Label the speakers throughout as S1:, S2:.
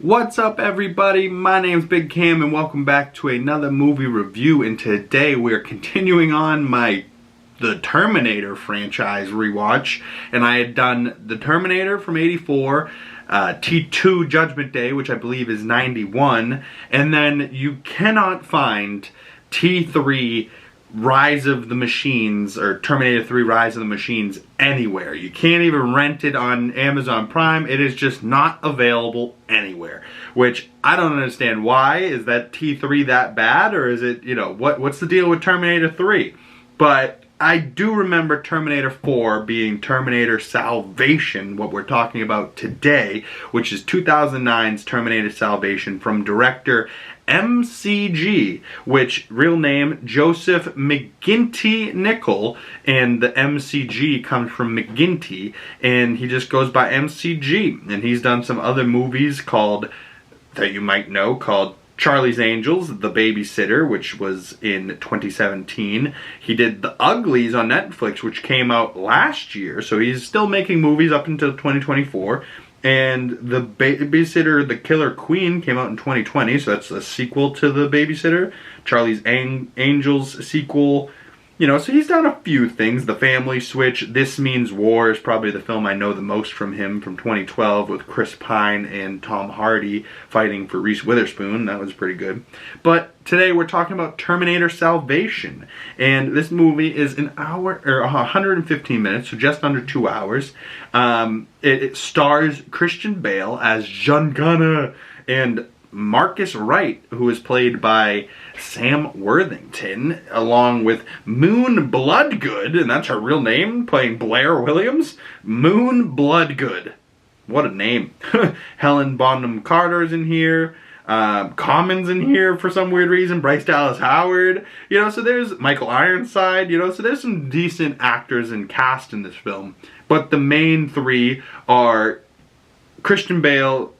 S1: What's up, everybody? My name's Big Cam and welcome back to another movie review, and today we're continuing on the Terminator franchise rewatch. And I had done the Terminator from '84, T2 Judgment Day, which I believe is '91, and then you cannot find T3 Rise of the Machines, or Terminator 3 Rise of the Machines, anywhere. You can't even rent it on Amazon Prime. It is just not available anywhere, which I don't understand. Why? Is that T3 that bad, or is it, what's the deal with Terminator 3? But I do remember Terminator 4 being Terminator Salvation, what we're talking about today, which is 2009's Terminator Salvation from director MCG, which real name Joseph McGinty Nicol, and the MCG comes from McGinty, and he just goes by MCG. And he's done some other movies that you might know, called Charlie's Angels, The Babysitter, which was in 2017. He did The Uglies on Netflix, which came out last year, so he's still making movies up until 2024. And The Babysitter, The Killer Queen came out in 2020, so that's a sequel to The Babysitter. Charlie's Angels sequel. So he's done a few things. The Family Switch, This Means War is probably the film I know the most from him, from 2012, with Chris Pine and Tom Hardy fighting for Reese Witherspoon. That was pretty good. But today we're talking about Terminator Salvation. And this movie is an hour, or 115 minutes, so just under 2 hours. It stars Christian Bale as John Connor and Marcus Wright, who is played by Sam Worthington, along with Moon Bloodgood, and that's her real name, playing Blair Williams. Moon Bloodgood. What a name. Helen Bonham Carter's in here. Common's in here for some weird reason. Bryce Dallas Howard. So there's Michael Ironside. So there's some decent actors and cast in this film. But the main three are Christian Bale,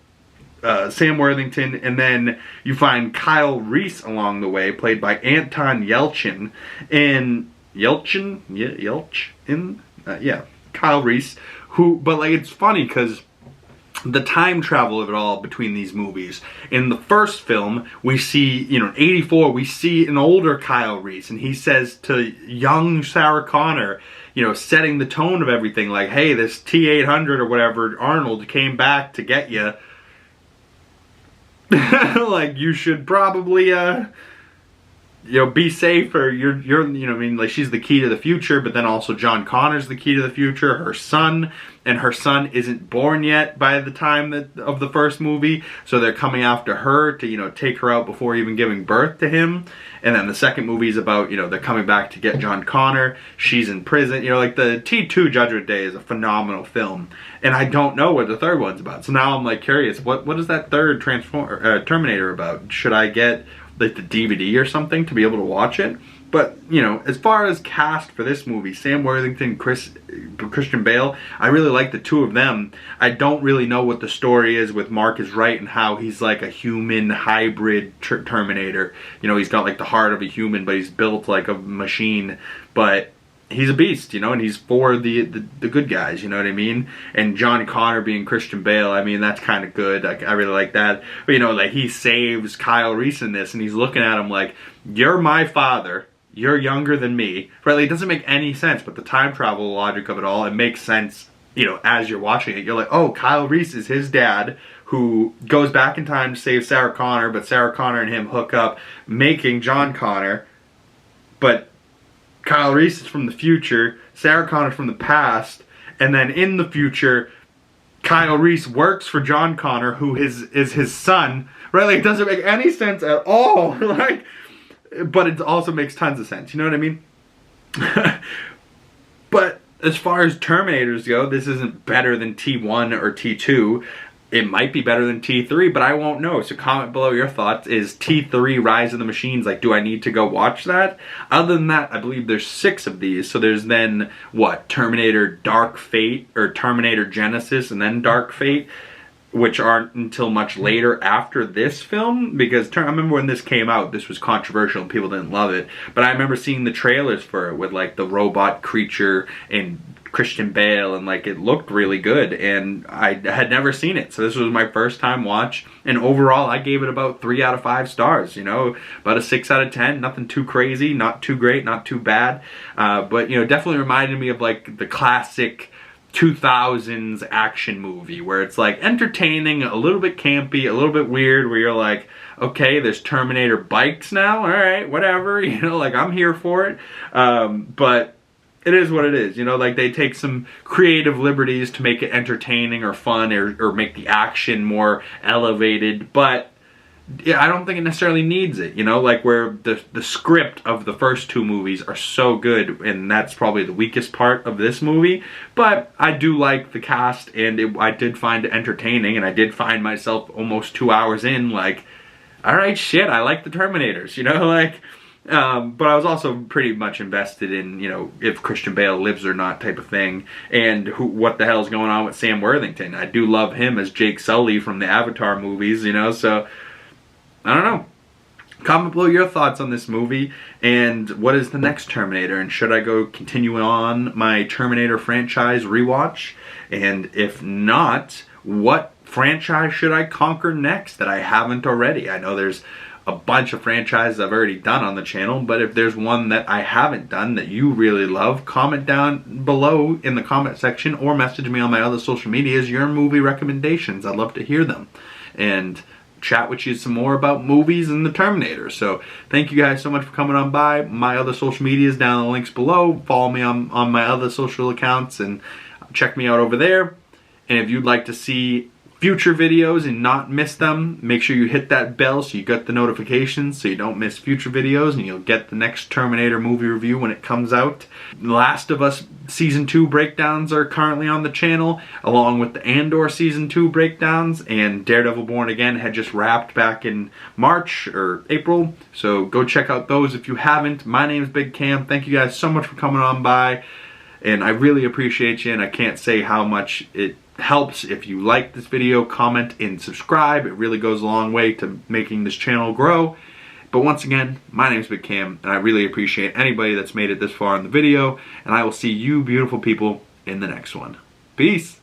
S1: Sam Worthington, and then you find Kyle Reese along the way, played by Anton Yelchin. And Yelchin? Yeah, Yelchin? Yeah, Kyle Reese. But it's funny because the time travel of it all between these movies. In the first film, we see, in '84, we see an older Kyle Reese, and he says to young Sarah Connor, setting the tone of everything, like, hey, this T-800 or whatever, Arnold, came back to get you. Like, you should probably, be safe, or she's the key to the future, but then also John Connor's the key to the future, her son isn't born yet by the time of the first movie, so they're coming after her to, take her out before even giving birth to him. And then the second movie is about, they're coming back to get John Connor. She's in prison. The T2 Judgment Day is a phenomenal film. And I don't know what the third one's about. So now I'm curious, what is that third Terminator about? Should I get the DVD or something to be able to watch it? But, as far as cast for this movie, Sam Worthington, Christian Bale, I really like the two of them. I don't really know what the story is with Marcus Wright and how he's like a human hybrid Terminator. He's got the heart of a human, but he's built like a machine. But he's a beast, and he's for the good guys, you know what I mean? And John Connor being Christian Bale, that's kind of good. I really like that. But, he saves Kyle Reese in this, and he's looking at him like, you're my father. You're younger than me. Right? It doesn't make any sense, but the time travel logic of it all, it makes sense, as you're watching it. You're like, oh, Kyle Reese is his dad, who goes back in time to save Sarah Connor, but Sarah Connor and him hook up, making John Connor. But Kyle Reese is from the future, Sarah Connor from the past, and then in the future, Kyle Reese works for John Connor, who is his son. Right? It doesn't make any sense at all. But it also makes tons of sense, you know what I mean? But as far as Terminators go, this isn't better than T1 or T2. It might be better than T3, but I won't know. So comment below your thoughts. Is T3 Rise of the Machines, do I need to go watch that? Other than that, I believe there's 6 of these. So there's then, Terminator Dark Fate, or Terminator Genesis, and then Dark Fate, which aren't until much later after this film, because I remember when this came out, this was controversial and people didn't love it, but I remember seeing the trailers for it with the robot creature and Christian Bale, and like it looked really good, and I had never seen it, so this was my first time watch, and overall I gave it about 3 out of 5 stars, you know, about a 6 out of 10, nothing too crazy, not too great, not too bad, but you know, definitely reminded me of like the classic 2000s action movie where it's like entertaining, a little bit campy, a little bit weird, where you're like, okay, there's Terminator bikes now, alright, whatever, you know, like I'm here for it, but it is what it is, you know, like they take some creative liberties to make it entertaining or fun, or make the action more elevated, but yeah, I don't think it necessarily needs it, you know, like where the script of the first 2 movies are so good, and that's probably the weakest part of this movie, but I do like the cast, and I did find it entertaining, and I did find myself almost 2 hours in, like, alright, shit, I like the Terminators, you know, like, but I was also pretty much invested in, you know, if Christian Bale lives or not type of thing, and what the hell's going on with Sam Worthington. I do love him as Jake Sully from the Avatar movies, you know, so I don't know. Comment below your thoughts on this movie, and what is the next Terminator, and should I go continue on my Terminator franchise rewatch? And if not, what franchise should I conquer next that I haven't already? I know there's a bunch of franchises I've already done on the channel, but if there's one that I haven't done that you really love, comment down below in the comment section, or message me on my other social medias your movie recommendations. I'd love to hear them and chat with you some more about movies and the Terminator. So thank you guys so much for coming on by. My other social medias down in the links below. Follow me on my other social accounts and check me out over there. And if you'd like to see future videos and not miss them, make sure you hit that bell so you get the notifications so you don't miss future videos, and you'll get the next Terminator movie review when it comes out. Last of Us Season 2 breakdowns are currently on the channel, along with the Andor Season 2 breakdowns, and Daredevil Born Again had just wrapped back in March or April, so go check out those if you haven't. My name is Big Cam. Thank you guys so much for coming on by, and I really appreciate you, and I can't say how much it helps if you like this video, comment, and subscribe. It really goes a long way to making this channel grow. But once again, my name is Big Cam, and I really appreciate anybody that's made it this far in the video, and I will see you beautiful people in the next one. Peace!